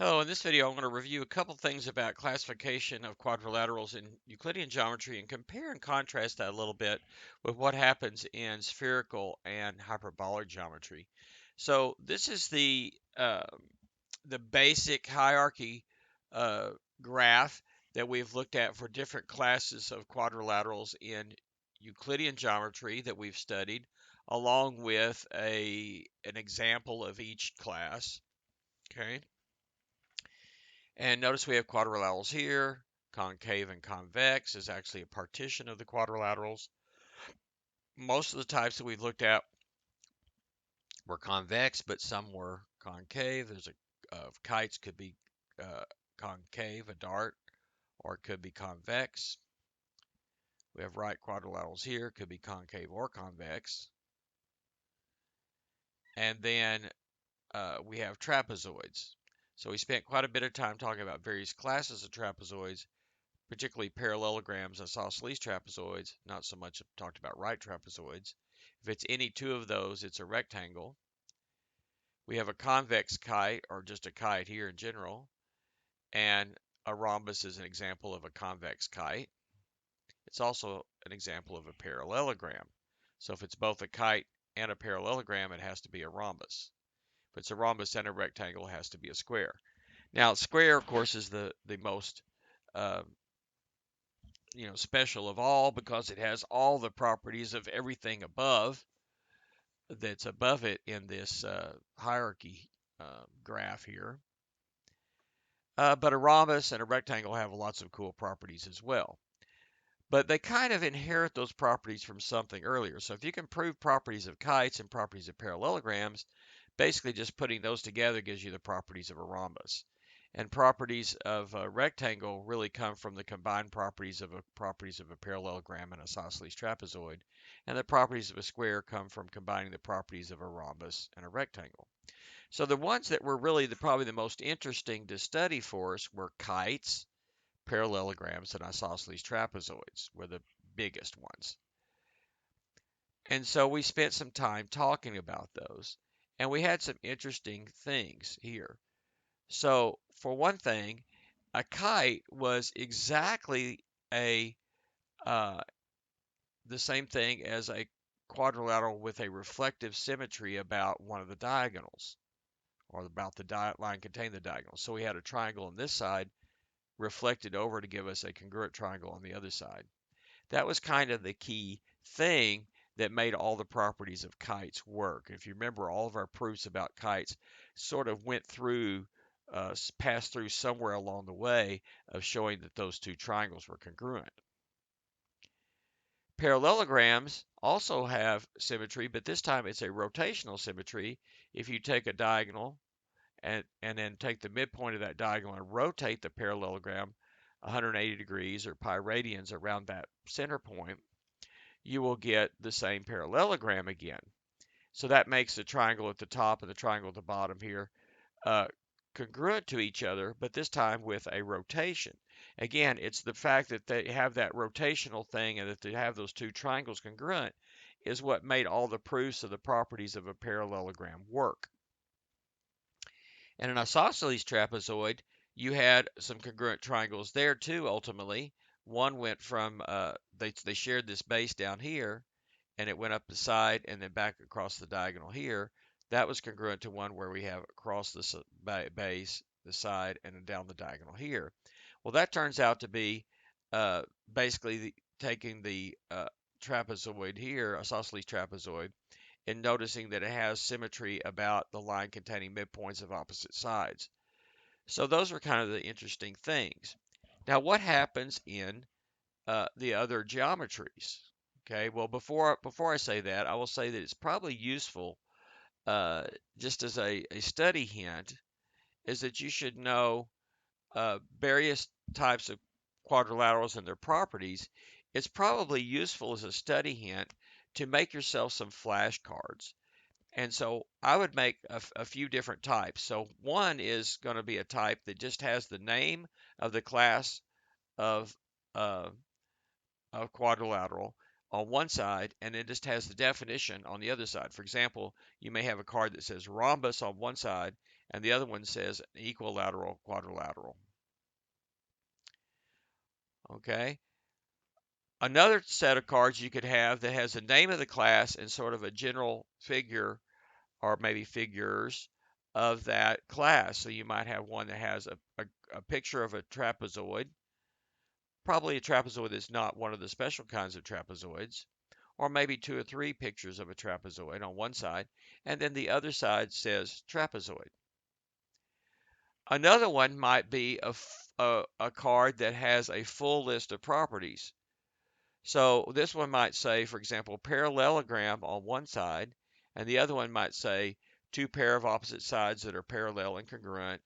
Hello, in this video I'm going to review a couple things about classification of quadrilaterals in Euclidean geometry and compare and contrast that a little bit with what happens in spherical and hyperbolic geometry. So this is the basic hierarchy uh, graph that we've looked at for different classes of quadrilaterals in Euclidean geometry that we've studied, along with an example of each class. Okay. And notice we have quadrilaterals here. Concave and convex is actually a partition of the quadrilaterals. Most of the types that we've looked at were convex, but some were concave. Kites could be uh, concave, a dart, or it could be convex. We have right quadrilaterals here, could be concave or convex. And then we have trapezoids. So we spent quite a bit of time talking about various classes of trapezoids, particularly parallelograms, isosceles trapezoids, not so much talked about right trapezoids. If it's any two of those, it's a rectangle. We have a convex kite, or just a kite here in general, and a rhombus is an example of a convex kite. It's also an example of a parallelogram. So if it's both a kite and a parallelogram, it has to be a rhombus. If it's a rhombus and a rectangle, it has to be a square. Now, square, of course, is the most uh, special of all because it has all the properties of everything above that's above it in this hierarchy graph here. But a rhombus and a rectangle have lots of cool properties as well. But they kind of inherit those properties from something earlier. So if you can prove properties of kites and properties of parallelograms, basically just putting those together gives you the properties of a rhombus. And properties of a rectangle really come from the combined properties of a parallelogram and isosceles trapezoid. And the properties of a square come from combining the properties of a rhombus and a rectangle. So the ones that were really probably the most interesting to study for us were kites, parallelograms, and isosceles trapezoids were the biggest ones. And so we spent some time talking about those. And we had some interesting things here. So, for one thing, a kite was exactly a uh, the same thing as a quadrilateral with a reflective symmetry about one of the diagonals, or about the line containing the diagonal. So we had a triangle on this side reflected over to give us a congruent triangle on the other side. That was kind of the key thing that made all the properties of kites work. If you remember, all of our proofs about kites sort of passed through somewhere along the way of showing that those two triangles were congruent. Parallelograms also have symmetry, but this time it's a rotational symmetry. If you take a diagonal and then take the midpoint of that diagonal and rotate the parallelogram 180 degrees or pi radians around that center point, you will get the same parallelogram again. So that makes the triangle at the top and the triangle at the bottom here uh, congruent to each other, but this time with a rotation. Again, it's the fact that they have that rotational thing and that they have those two triangles congruent is what made all the proofs of the properties of a parallelogram work. And an isosceles trapezoid, you had some congruent triangles there too, ultimately. One went from, they shared this base down here, and it went up the side and then back across the diagonal here. That was congruent to one where we have across the base, the side, and then down the diagonal here. Well, that turns out to be basically taking the trapezoid here, isosceles trapezoid, and noticing that it has symmetry about the line containing midpoints of opposite sides. So those are kind of the interesting things. Now, what happens in the other geometries? Okay, well, before I say that, I will say that it's probably useful, just as a study hint, is that you should know various types of quadrilaterals and their properties. It's probably useful as a study hint to make yourself some flashcards. And so I would make a few different types. So one is going to be a type that just has the name of the class of uh, quadrilateral on one side, and it just has the definition on the other side. For example, you may have a card that says rhombus on one side and the other one says an equilateral quadrilateral. Okay. Another set of cards you could have that has the name of the class and sort of a general figure or maybe figures of that class. So you might have one that has a picture of a trapezoid, probably a trapezoid that's not one of the special kinds of trapezoids, or maybe two or three pictures of a trapezoid on one side, and then the other side says trapezoid. Another one might be a card that has a full list of properties. So this one might say, for example, parallelogram on one side, and the other one might say two pair of opposite sides that are parallel and congruent.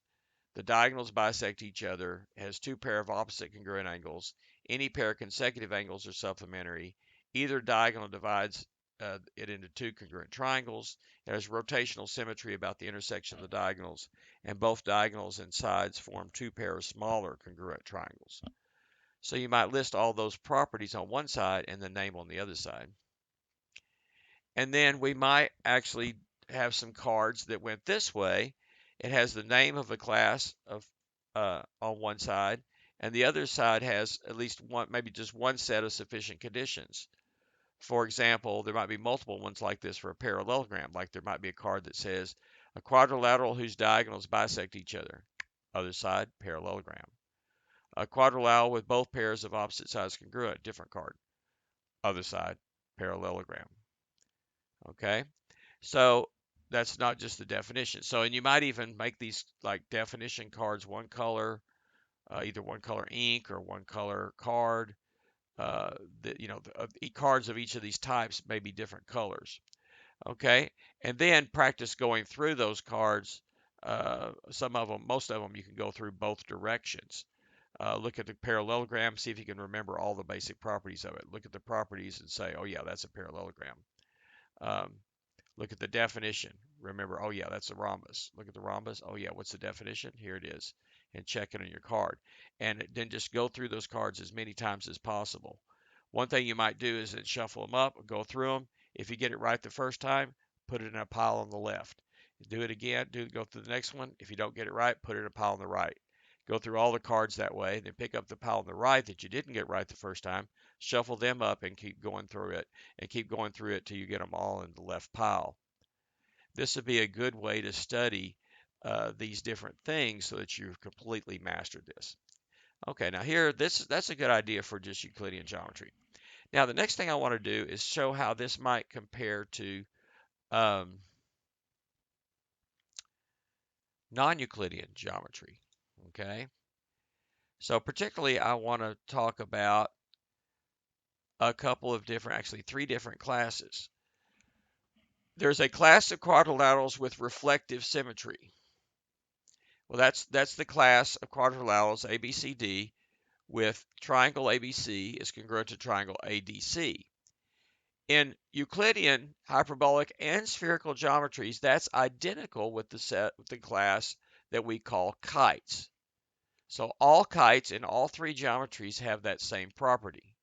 The diagonals bisect each other, has two pair of opposite congruent angles. Any pair of consecutive angles are supplementary. Either diagonal divides it into two congruent triangles. It has rotational symmetry about the intersection of the diagonals, and both diagonals and sides form two pair of smaller congruent triangles. So you might list all those properties on one side and the name on the other side. And then we might actually have some cards that went this way. It has the name of a class of on one side, and the other side has at least one, maybe just one set of sufficient conditions. For example, there might be multiple ones like this for a parallelogram. Like there might be a card that says a quadrilateral whose diagonals bisect each other. Other side, parallelogram. A quadrilateral with both pairs of opposite sides congruent, different card. Other side, parallelogram. Okay, so that's not just the definition. So, and you might even make these like definition cards one color, either one color ink or one color card. The cards of each of these types may be different colors. Okay, and then practice going through those cards. Some of them, most of them, you can go through both directions. Look at the parallelogram, see if you can remember all the basic properties of it. Look at the properties and say, oh yeah, that's a parallelogram. Um, Look at the definition. Remember, oh yeah, that's a rhombus. Look at the rhombus. Oh yeah, what's the definition? Here it is. And check it on your card. And then just go through those cards as many times as possible. One thing you might do is then shuffle them up, go through them. If you get it right the first time, put it in a pile on the left. Do it again, go through the next one. If you don't get it right, put it in a pile on the right. Go through all the cards that way, then pick up the pile on the right that you didn't get right the first time, shuffle them up and keep going through it, and keep going through it till you get them all in the left pile. This would be a good way to study these different things so that you've completely mastered this. Okay, now here, that's a good idea for just Euclidean geometry. Now the next thing I want to do is show how this might compare to non-Euclidean geometry. Okay, so particularly I want to talk about a couple of different, actually three different classes. There's a class of quadrilaterals with reflective symmetry. Well, that's the class of quadrilaterals ABCD with triangle ABC is congruent to triangle ADC. In Euclidean, hyperbolic, and spherical geometries, that's identical with the class that we call kites. So all kites in all three geometries have that same property.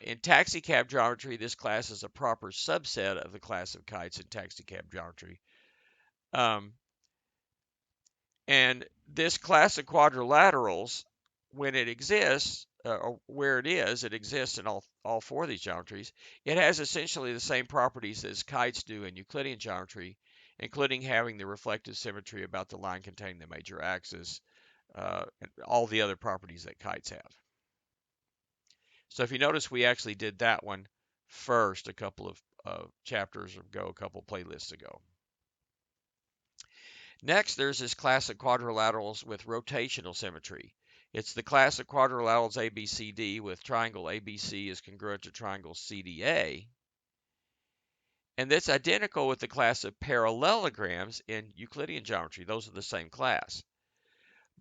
In taxicab geometry, this class is a proper subset of the class of kites in taxicab geometry. And this class of quadrilaterals, when it exists, or where it exists in all four of these geometries. It has essentially the same properties as kites do in Euclidean geometry, including having the reflective symmetry about the line containing the major axis, and all the other properties that kites have. So if you notice, we actually did that one first a couple of chapters ago, a couple playlists ago. Next, there's this class of quadrilaterals with rotational symmetry. It's the class of quadrilaterals ABCD with triangle ABC is congruent to triangle CDA. And that's identical with the class of parallelograms in Euclidean geometry. Those are the same class.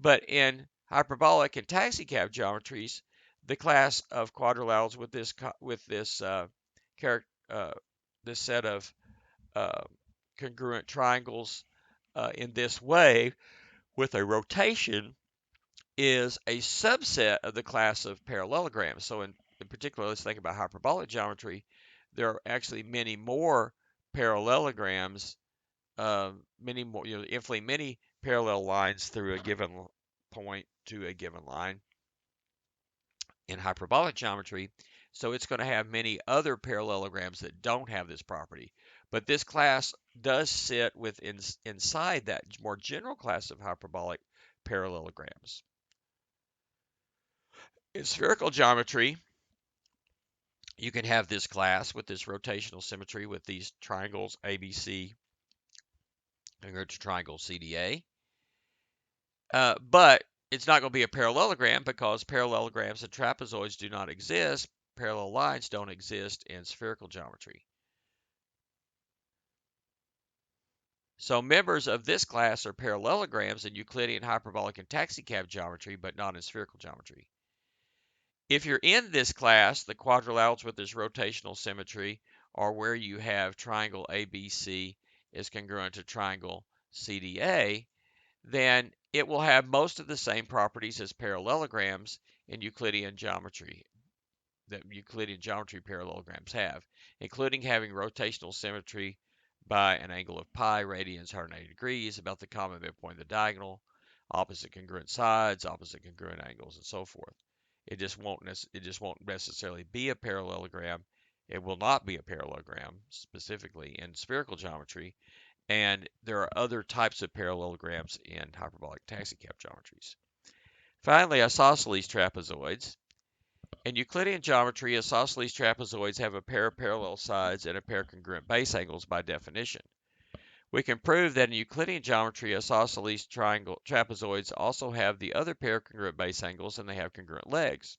But in hyperbolic and taxicab geometries, the class of quadrilaterals with this set of congruent triangles in this way with a rotation is a subset of the class of parallelograms. So in particular, let's think about hyperbolic geometry. There are actually many more parallelograms many more, infinitely many parallel lines through a given point to a given line in hyperbolic geometry. So it's going to have many other parallelograms that don't have this property. But this class does sit inside that more general class of hyperbolic parallelograms. In spherical geometry, you can have this class with this rotational symmetry with these triangles ABC and to triangle CDA. But it's not going to be a parallelogram because parallelograms and trapezoids do not exist. Parallel lines don't exist in spherical geometry. So members of this class are parallelograms in Euclidean, hyperbolic, and taxicab geometry, but not in spherical geometry. If you're in this class, the quadrilaterals with this rotational symmetry are where you have triangle ABC is congruent to triangle CDA, then it will have most of the same properties as parallelograms in Euclidean geometry that Euclidean geometry parallelograms have, including having rotational symmetry by an angle of pi, radians, 180 degrees, about the common midpoint of the diagonal, opposite congruent sides, opposite congruent angles, and so forth. It just won't necessarily be a parallelogram. It will not be a parallelogram specifically in spherical geometry, and there are other types of parallelograms in hyperbolic taxicab geometries. Finally, isosceles trapezoids. In Euclidean geometry, isosceles trapezoids have a pair of parallel sides and a pair of congruent base angles by definition. We can prove that in Euclidean geometry, isosceles trapezoids also have the other pair of congruent base angles and they have congruent legs.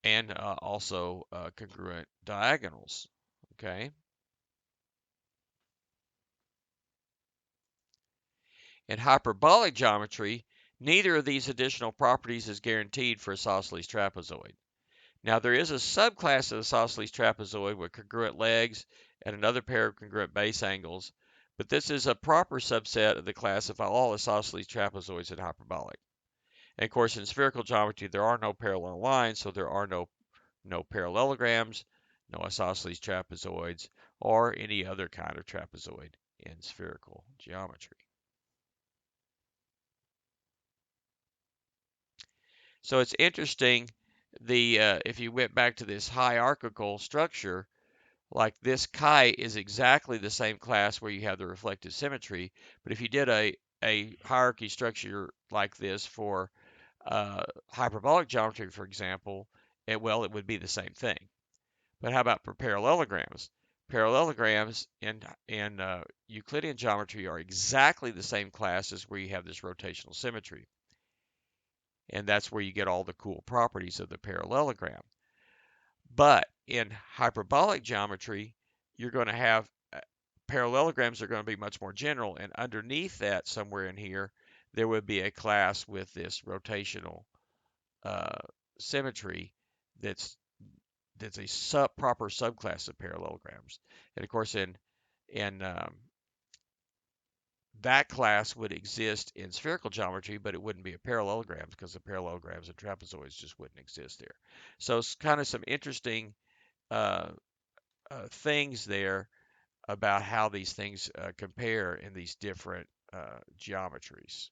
And also congruent diagonals. Okay. In hyperbolic geometry, neither of these additional properties is guaranteed for isosceles trapezoid. Now, there is a subclass of isosceles trapezoid with congruent legs and another pair of congruent base angles, but this is a proper subset of the class of all isosceles trapezoids in hyperbolic. And of course, in spherical geometry, there are no parallel lines, so there are no parallelograms, no isosceles trapezoids, or any other kind of trapezoid in spherical geometry. So it's interesting, if you went back to this hierarchical structure, like this chi is exactly the same class where you have the reflective symmetry, but if you did a hierarchy structure like this for hyperbolic geometry, for example, it would be the same thing. But how about for parallelograms? Parallelograms in Euclidean geometry are exactly the same class as where you have this rotational symmetry. And that's where you get all the cool properties of the parallelogram. But in hyperbolic geometry, you're going to have parallelograms are going to be much more general, and underneath that, somewhere in here, there would be a class with this rotational symmetry that's a proper subclass of parallelograms. And of course, in that class would exist in spherical geometry, but it wouldn't be a parallelogram because the parallelograms and trapezoids just wouldn't exist there. So it's kind of some interesting uh, things there about how these things compare in these different geometries.